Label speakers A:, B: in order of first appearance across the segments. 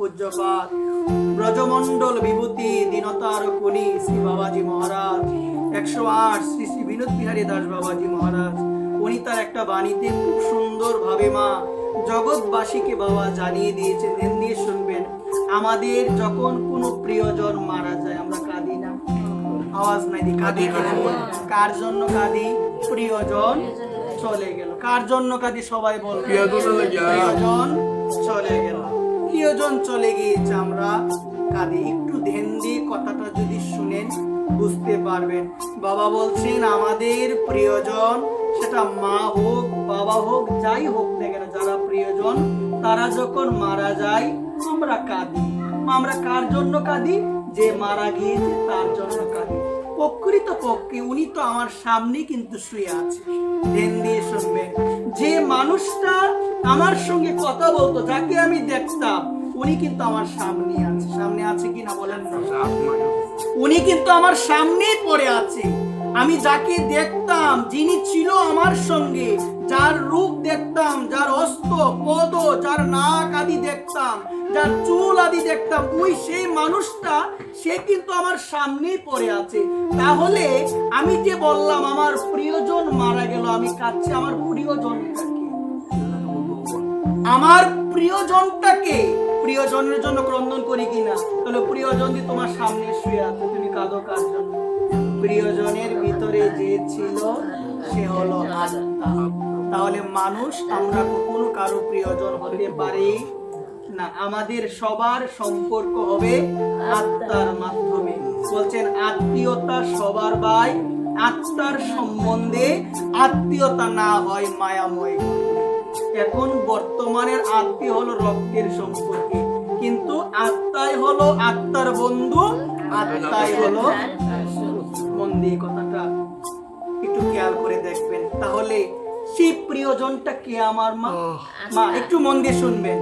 A: পূজ্যপাদ ব্রজমণ্ডল বিভূতি দীনতার কুনি শ্রী বাবাজি মহারাজ 108 শ্রী শ্রী বিনোদ বিহারী দাস বাবাজি মহারাজ, উনি তার একটা বাণীতে খুব সুন্দর ভাবে মা জগৎবাসীকে বাবা জানিয়ে দিয়েছেন। ধ্যান দিয়ে শুনবেন। আমাদের যখন কোনো প্রিয়জন মারা যায় আমরা কাঁদি না? আওয়াজ নাই দি কাঁদি। কার জন্য কাঁদি? প্রিয়জন চলে গেল। কার জন্য কাঁদি? সবাই বল। প্রিয়জন চলে গেল। প্রিয়জন চলে গিয়েছে আমরা কাঁদি। একটু ধ্যান দিয়ে কথাটা যদি শুনেন বুঝতে পারবেন। বাবা বলছেন আমাদের প্রিয়জন, সেটা মা হোক বাবা হোক যাই হোক না কেন, যারা প্রিয়জন তারা যখন মারা যায় আমরা কাঁদি। আমরা কার জন্য কাঁদি? যে মারা গিয়েছে তার জন্য কাঁদি। প্রকৃত পক্ষে উনি তো আমার সামনে কিন্তু শুয়ে আছে। ধ্যান দিয়ে শুনবেন। যে মানুষটা আমার সঙ্গে কথা বলতো, যাকে আমি দেখতাম, উনি কিন্তু আমার সামনে আছে। সামনে আছে কি না বলেন না? উনি কিন্তু আমার সামনেই পড়ে আছে। আমি যাকে দেখতাম, যিনি ছিল আমার সঙ্গে, যার রূপ দেখতাম, যার হস্ত পদ, যার নাক আদি দেখতাম, যার চুল আদি দেখতাম, ওই সেই মানুষটা সে কিন্তু আমার সামনেই পড়ে আছে। তাহলে আমি যে বললাম আমার প্রিয়জন মারা গেল, আমি কাঁদছি, আমার প্রিয়জনটাকে, আমার প্রিয়জনটাকে, প্রিয়জনের জন্য ক্রন্দন করি কিনা? তাহলে প্রিয়জন যে তোমার সামনে শুয়ে আছে, তুমি কাঁদো কার জন্য? প্রিয়জনের ভিতরে যে ছিল সে হলো আত্মা। তাহলে মানুষ আমরা কখনো কারো প্রিয়জন হতে পারি না। আমাদের সবার সম্পর্ক হবে আত্মার মাধ্যমে। বলছেন আত্মীয়তা সবার ভাই, আত্মার সম্বন্ধে আত্মীয়তা না হয় মায়াময়। এখন বর্তমানের আত্মীয় হলো রক্তের সম্পর্কে, কিন্তু আত্মাই হলো আত্মার বন্ধু, আত্মাই হলো মন দিয়ে কথাটা একটু খেয়াল করে দেখবেন। তাহলে সেই প্রিয়জনটা কে? আমার মা। মা একটু মন দিয়ে শুনবেন।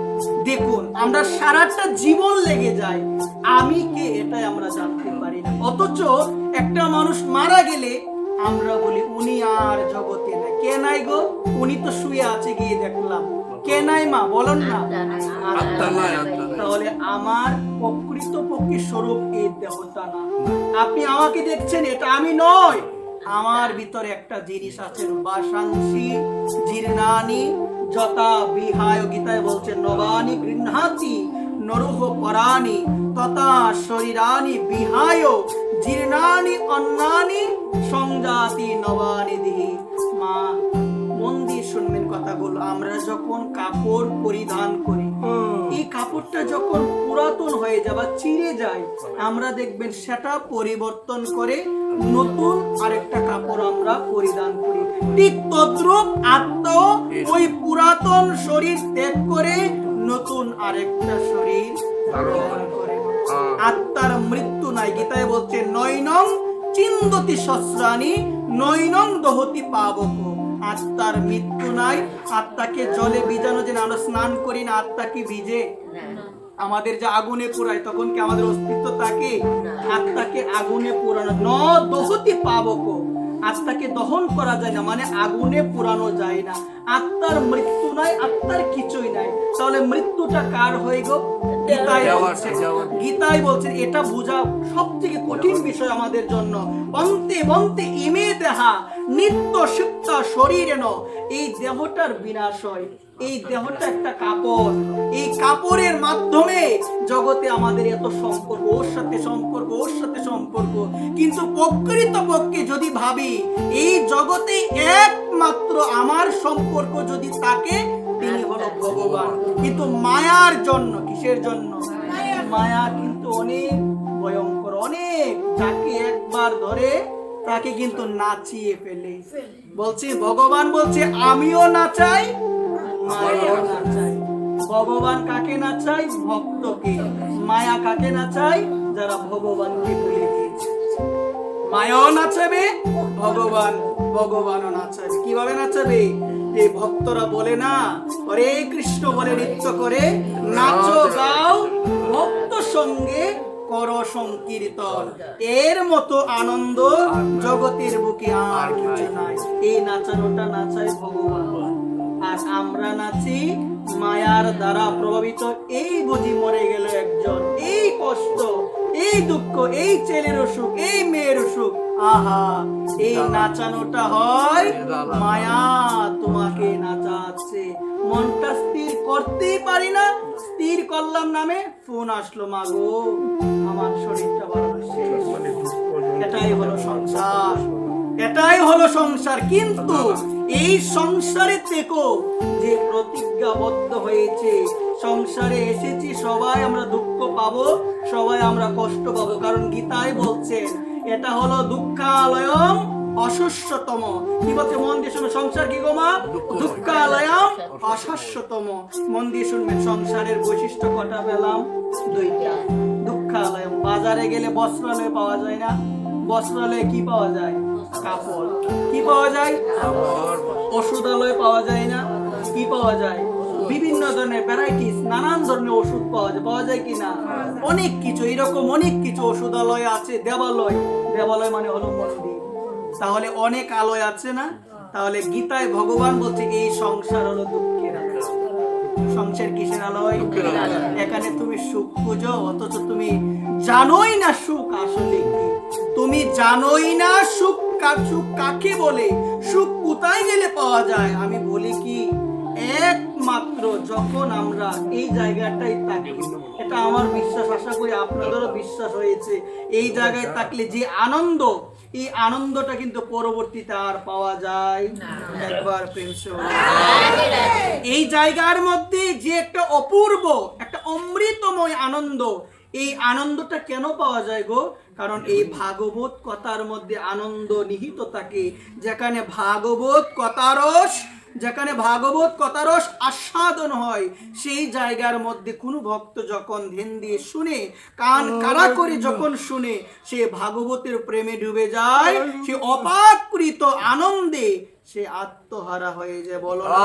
A: দেখুন আমরা সারাটা জীবন লেগে যায় আমি কে এটাই আমরা জানতে পারি না। অথচ একটা মানুষ মারা গেলে আমরা বলি উনি আর জগতে নাই। কে নাই গো? উনি তো শুয়ে আছে, গিয়ে দেখলাম। কে নাই মা? বলেন না। তাহলে আমার প্রকৃত পক্ষে স্বরূপ এই দেহটা না। আপনি আমাকে দেখছেন, এটা আমি নয়। আমার ভিতরে একটা জিনিস আছে, বাসাংশী জীর্ণানি যথা বিহায়। গীতায় বলছে নবানি গৃহ্ণাতি নরুহ পরাণি তথা শরীরানি বিহায় জীর্ণানি অন্নানি সংজাতি নবানি দিহি। মা মন দিয়ে শুনবেন কথাগুলো। আমরা যখন কাপড় পরিধান করি, এই কাপড়টা যখন পুরাতন হয়ে যায় বা চিরে যায়, আমরা দেখবেন সেটা পরিবর্তন করে নতুন আরেকটা কাপড় আমরা পরিধান করি। ঠিক তদ্রূপ আত্মাও ওই পুরাতন শরীর ত্যাগ করে নতুন আরেকটা শরীর ধারণ করে। আত্মার মৃত্যু নাই। গীতায় বলছে নৈনং চিন্দতি সস্রাণি নৈনং দহতি পাবক। আত্মার মৃত্যু নাই। আত্মাকে জলে ভিজানো, যে আমরা স্নান করি না, আত্মা কি ভিজে? আমাদের যে আগুনে পোড়ায় তখন কি আমাদের অস্তিত্ব থাকে? আত্মাকে আগুনে পোড়ানো ন দহতি পাবক। আত্মাকে দহন করা যায় না, মানে আগুনে পোড়ানো যায় না। আত্মার মৃত্যু নাই, আত্মার কিছুই নাই। তাহলে মৃত্যুটা কার হয়ে গো? গীতায় বলছেন। এটা বোঝা সবথেকে কঠিন বিষয় আমাদের জন্য। বন্তে বন্তে ইমে দেহা নিত্য সিদ্ধ শরীরেন। এই দেহটার বিনাশ হয়। এই দেহটা একটা কাপড়। এই কাপড়ের মাধ্যমে জগতে আমাদের এত সম্পর্ক, ওর সাথে সম্পর্ক, ওর সাথে সম্পর্ক। কিন্তু প্রকৃত পক্ষে যদি ভাবি এই জগতে একমাত্র আমার সম্পর্ক যদি থাকে, তিনি হলো ভগবান। কিন্তু মায়ার জন্য, কিসের জন্য? মায়া কিন্তু অনেক ভয়ঙ্কর, অনেক। যাকে একবার ধরে তাকে কিন্তু নাচিয়ে ফেলে। বলছি ভগবান বলছে আমিও নাচাই, মায়াও নাচাই। ভগবান কাকে নাচাই? ভক্তকে। মায়া কাকে নাচাই? যারা ভগবানকে ভুলে গিয়েছে। মায়াও নাচাবে, ভগবানও নাচাবে। কিভাবে নাচাবে? এই ভক্তরা বলে না, হরে কৃষ্ণ বলে নৃত্য করে, নাচো গাও ভক্ত সঙ্গে করো সংকীর্তন। এর মতো আনন্দ জগতের বুকে আর কিছু নাই। এই নাচানোটা নাচায় ভগবান, আর আমরা নাচি মায়ার দ্বারা প্রভাবিত এই বুঝি মরে গেল একজন, এই কষ্ট, এই দুঃখ, এই ছেলের অসুখ, এই মেয়ের অসুখ, আহা, এই নাচানোটা হয় মায়া তোমাকে নাচাচ্ছে। মনটা স্থির করতেই পারি না, স্থির করলাম নামে ফোন আসলো, মাগো আমার শরীরটা বড় শেষ। এটাই হলো সংসার, এটাই হলো সংসার। কিন্তু এই সংসারে থেকো যে প্রতিজ্ঞাবদ্ধ হয়েছে, সংসারে এসেছি সবাই আমরা দুঃখ পাবো, সবাই আমরা কষ্ট পাবো, কারণ গীতায় বলছেন এটা হলো দুঃখালয়ম অশস্যতম। কি বলছে? মন দিয়ে শুনে, সংসার কি গো মা? দুঃখালয়ম অশস্যতম। মন দিয়ে শুনবেন, সংসারের বৈশিষ্ট্য কটা পেলাম? দুইটা। দুঃখালয়ম, বাজারে গেলে বস্ত্রালয় পাওয়া যায় না? বস্ত্রালয়ে কি পাওয়া যায়? কাপড়। কি পাওয়া যায়? ওষুধালয় পাওয়া যায় না? কি পাওয়া যায়? বিভিন্ন ধরনের ভ্যারাইটিস, নানান ধরনের ওষুধ পাওয়া যায়। পাওয়া যায় কি না? অনেক কিছু, এরকম অনেক কিছু ওষুধালয় আছে। দেবালয়, দেবালয় মানে হলো মন্দির। তাহলে অনেক আলয় আছে না? তাহলে গীতায় ভগবান বলছে এই সংসার হলো দুঃখের আলয়। সংসার কিসের আলয়? এখানে তুমি সুখ খুঁজো, অথচ তুমি জানোই না সুখ আসলে কি। তুমি জানোই না সুখ কাকে বলে, সুখ কোথায় গেলে পাওয়া যায়। আমি বলি কি, একমাত্র যখন আমরা এই জায়গাটাই থাকি, এটা আমার বিশ্বাস, আশা করি আপনাদেরও বিশ্বাস হয়েছে, এই জায়গায় থাকলে যে আনন্দ, এই আনন্দটা কিন্তু পরবর্তীতে আর পাওয়া যায় একবার পেনশন। এই জায়গার মধ্যে যে একটা অপূর্ব, একটা অমৃতময় আনন্দ, এই আনন্দটা কেন পাওয়া যায় গো? কারণ এই ভাগবত কথার মধ্যে আনন্দ নিহিত থাকে। যেখানে ভাগবত কথারস, যেখানে ভাগবত কথারস আস্বাদন হয়, সেই জায়গার মধ্যে কোনো ভক্ত যখন ধ্যান দিয়ে শুনে, কান কাড়া করে যখন শুনে, সে ভাগবতের প্রেমে ডুবে যায়, সে অপাকৃত আনন্দে সে আত্মহারা হয়ে যায়। বলো না?